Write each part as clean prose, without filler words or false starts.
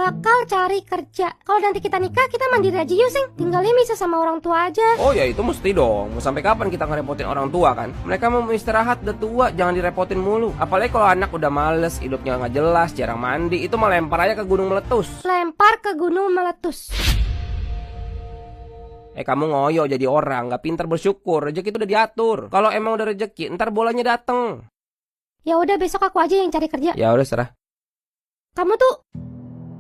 bakal cari kerja. Kalau nanti kita nikah, kita mandiri aja yuk, Seng. Tinggalnya bisa sama orang tua aja. Oh ya itu mesti dong. Mau sampai kapan kita ngerepotin orang tua kan? Mereka mau istirahat udah tua, jangan direpotin mulu. Apalagi kalau anak udah males, hidupnya nggak jelas, jarang mandi, itu mah lempar aja ke gunung meletus. Lempar ke gunung meletus. Kamu ngoyo jadi orang, nggak pintar bersyukur. Rezeki itu udah diatur. Kalau emang udah rezeki, ntar bolanya dateng. Ya udah besok aku aja yang cari kerja. Ya udah serah. Kamu tuh,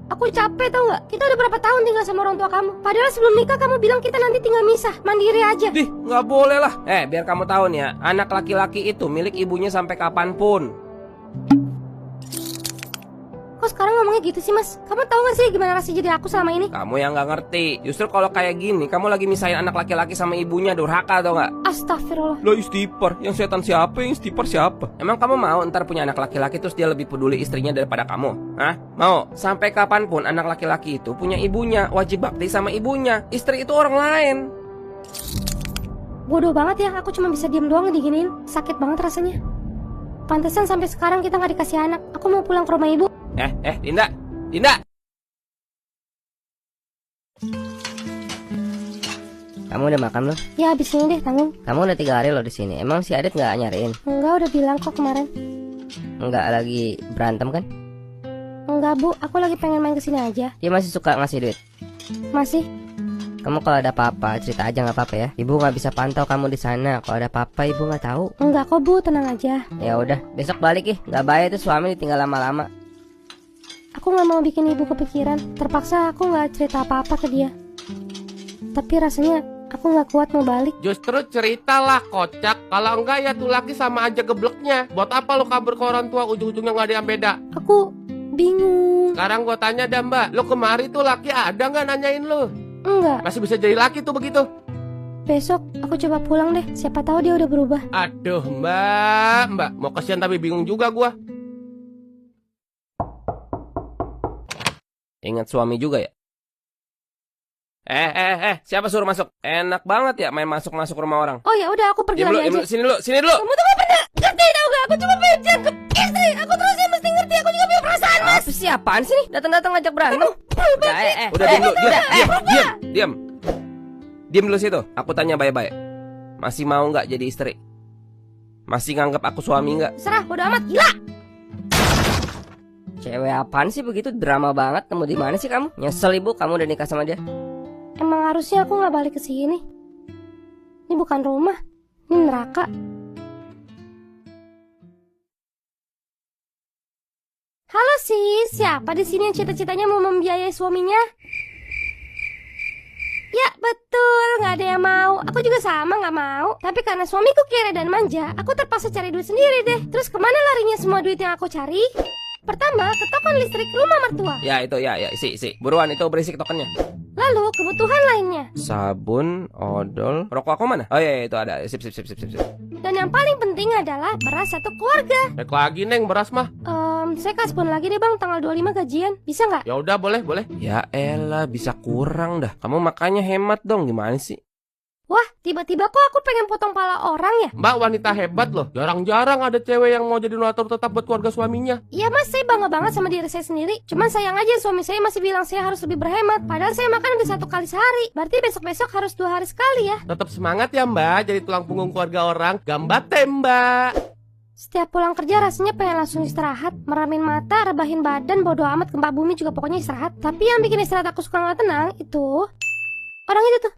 aku capek tau nggak? Kita udah berapa tahun tinggal sama orang tua kamu. Padahal sebelum nikah kamu bilang kita nanti tinggal misah, mandiri aja. Dih, nggak boleh lah. Biar kamu tahu nih ya, anak laki-laki itu milik ibunya sampai kapanpun. Kok sekarang ngomongnya gitu sih mas? Kamu tahu gak sih gimana rasanya jadi aku selama ini? Kamu yang nggak ngerti. Justru kalau kayak gini, kamu lagi misahin anak laki-laki sama ibunya, durhaka tau nggak? Astagfirullah. Lo istighfar, yang setan siapa, yang istighfar siapa? Emang kamu mau ntar punya anak laki-laki terus dia lebih peduli istrinya daripada kamu? Hah? Mau? Sampai kapanpun anak laki-laki itu punya ibunya, wajib bakti sama ibunya. Istri itu orang lain. Bodoh banget ya, aku cuma bisa diem doang diginiin. Sakit banget rasanya. Pantesan sampai sekarang kita gak dikasih anak. Aku mau pulang ke rumah ibu. Dinda. Dinda. Kamu udah makan belum? Ya abis ini deh tanggung. Kamu udah 3 hari loh di sini. Emang si Adit nggak nyariin? Enggak, udah bilang kok kemarin. Nggak lagi berantem kan? Enggak bu, aku lagi pengen main kesini aja. Dia masih suka ngasih duit? Masih. Kamu kalau ada apa-apa cerita aja nggak apa-apa ya. Ibu nggak bisa pantau kamu di sana. Kalau ada apa-apa ibu nggak tahu. Enggak kok bu, tenang aja. Ya udah, besok balik ih. Nggak bahaya tuh suami ditinggal lama-lama. Aku gak mau bikin ibu kepikiran. Terpaksa aku gak cerita apa-apa ke dia. Tapi rasanya aku gak kuat mau balik. Justru ceritalah kocak. Kalau enggak ya tuh laki sama aja gebleknya. Buat apa lo kabur ke orang tua, ujung-ujungnya gak ada yang beda. Aku bingung. Sekarang gua tanya dah mbak, lo kemari tuh laki ada gak nanyain lo? Enggak. Masih bisa jadi laki tuh begitu. Besok aku coba pulang deh. Siapa tahu dia udah berubah. Aduh mbak mau kasihan tapi bingung juga gua. Ingat suami juga ya? Siapa suruh masuk? Enak banget ya main masuk-masuk rumah orang. Oh ya udah aku pergi lagi aja. Sini dulu. Kamu tuh gak pernah ngerti tau gak? Aku cuma pengen jangkep istri. Aku terus yang mesti ngerti. Aku juga punya perasaan mas. Apa sih apaan sih nih? Datang-datang ngajak berantem. Udah diam. Diam dulu situ. Aku tanya baik-baik. Masih mau nggak jadi istri? Masih nganggap aku suami nggak? Serah, bodo amat, gila. Cewek apaan sih begitu? Drama banget. Temu di mana sih kamu? Nyesel ibu kamu udah nikah sama dia. Emang harusnya aku gak balik ke sini. Ini bukan rumah, ini neraka. Halo sis, siapa di sini yang cita-citanya mau membiayai suaminya? Ya betul, gak ada yang mau. Aku juga sama gak mau. Tapi karena suamiku kere dan manja, aku terpaksa cari duit sendiri deh. Terus kemana larinya semua duit yang aku cari? Pertama, ke token listrik rumah mertua. Ya itu ya isi. Buruan itu berisik tokennya. Lalu kebutuhan lainnya. Sabun, odol, rokok aku mana? Oh iya itu ada. Sip. Dan yang paling penting adalah beras satu keluarga. Naik lagi neng beras mah. Saya kasbon lagi deh bang, tanggal 25 gajian. Bisa nggak? Ya udah boleh. Ya elah bisa kurang dah. Kamu makanya hemat dong, gimana sih? Wah, tiba-tiba kok aku pengen potong pala orang ya? Mbak wanita hebat loh. Jarang-jarang ada cewek yang mau jadi donatur tetap buat keluarga suaminya. Iya mas, saya bangga banget sama diri saya sendiri. Cuman sayang aja suami saya masih bilang saya harus lebih berhemat. Padahal saya makan udah 1 kali sehari. Berarti besok-besok harus 2 hari sekali ya. Tetap semangat ya mbak, jadi tulang punggung keluarga orang. Gambate mbak. Setiap pulang kerja rasanya pengen langsung istirahat. Meramin mata, rebahin badan, bodo amat gempa bumi juga pokoknya istirahat. Tapi yang bikin istirahat aku suka gak tenang itu orang itu tuh.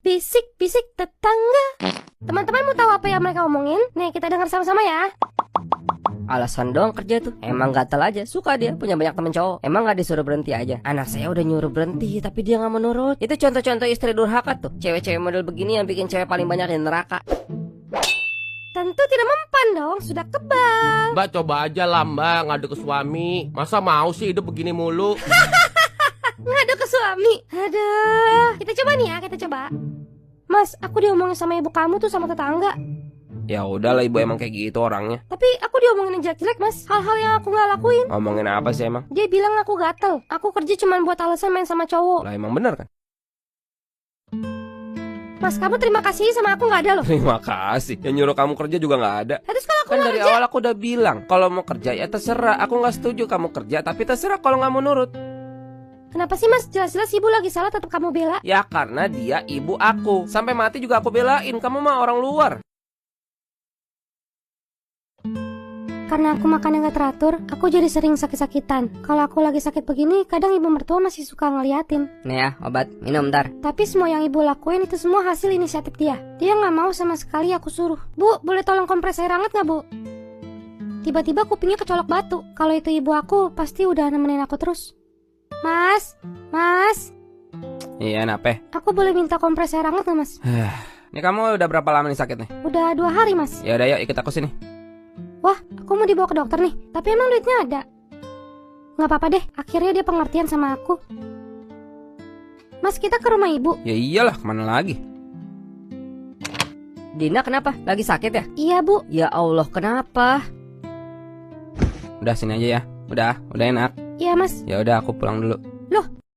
Bisik-bisik tetangga. Teman-teman mau tahu apa yang mereka omongin? Nih kita dengar sama-sama ya. Alasan doang kerja tuh. Emang gatel aja. Suka dia punya banyak temen cowok. Emang gak disuruh berhenti aja? Anak saya udah nyuruh berhenti tapi dia gak menurut. Itu contoh-contoh istri durhaka tuh. Cewek-cewek model begini yang bikin cewek paling banyak di neraka. Tentu tidak mempan dong. Sudah kebal. Mbak coba aja lah mbak, ngadu ke suami. Masa mau sih hidup begini mulu? Ngadu ke suami. Aduh. Kita coba nih ya, kita coba. Mas, aku diomongin sama ibu kamu tuh sama tetangga. Ya udahlah ibu emang kayak gitu orangnya. Tapi aku diomongin yang jelek-jelek mas. Hal-hal yang aku gak lakuin. Ngomongin apa sih emang? Dia bilang aku gatel. Aku kerja cuma buat alasan main sama cowok. Lah emang bener kan? Mas, kamu terima kasih sama aku gak ada loh. Terima kasih. Yang nyuruh kamu kerja juga gak ada. Terus kalau aku Kan nggak dari kerja? awal aku udah bilang kalau mau kerja ya terserah. Aku gak setuju kamu kerja, tapi terserah kalau gak mau nurut. Kenapa sih mas? Jelas-jelas ibu lagi salah tetap kamu bela. Ya karena dia ibu aku. Sampai mati juga aku belain. Kamu mah orang luar. Karena aku makan yang gak teratur, aku jadi sering sakit-sakitan. Kalau aku lagi sakit begini, kadang ibu mertua masih suka ngeliatin. Nih ya, obat, minum ntar. Tapi semua yang ibu lakuin itu semua hasil inisiatif dia. Dia gak mau sama sekali aku suruh. Bu, boleh tolong kompres air hangat gak bu? Tiba-tiba kupingnya kecolok batu. Kalau itu ibu aku, pasti udah nemenin aku terus. Mas, Iya, nape? aku boleh minta kompres air hangat gak mas? Ini kamu udah berapa lama nih sakit nih? Udah 2 hari mas. Ya udah yuk ikut aku sini. Wah, aku mau dibawa ke dokter nih. Tapi emang duitnya ada? Gak apa-apa deh, akhirnya dia pengertian sama aku. Mas, kita ke rumah ibu. Ya iyalah, kemana lagi? Dina kenapa? Lagi sakit ya? Iya bu. Ya Allah, kenapa? Udah sini aja ya. Udah enak. Iya mas. Ya udah aku pulang dulu. Loh,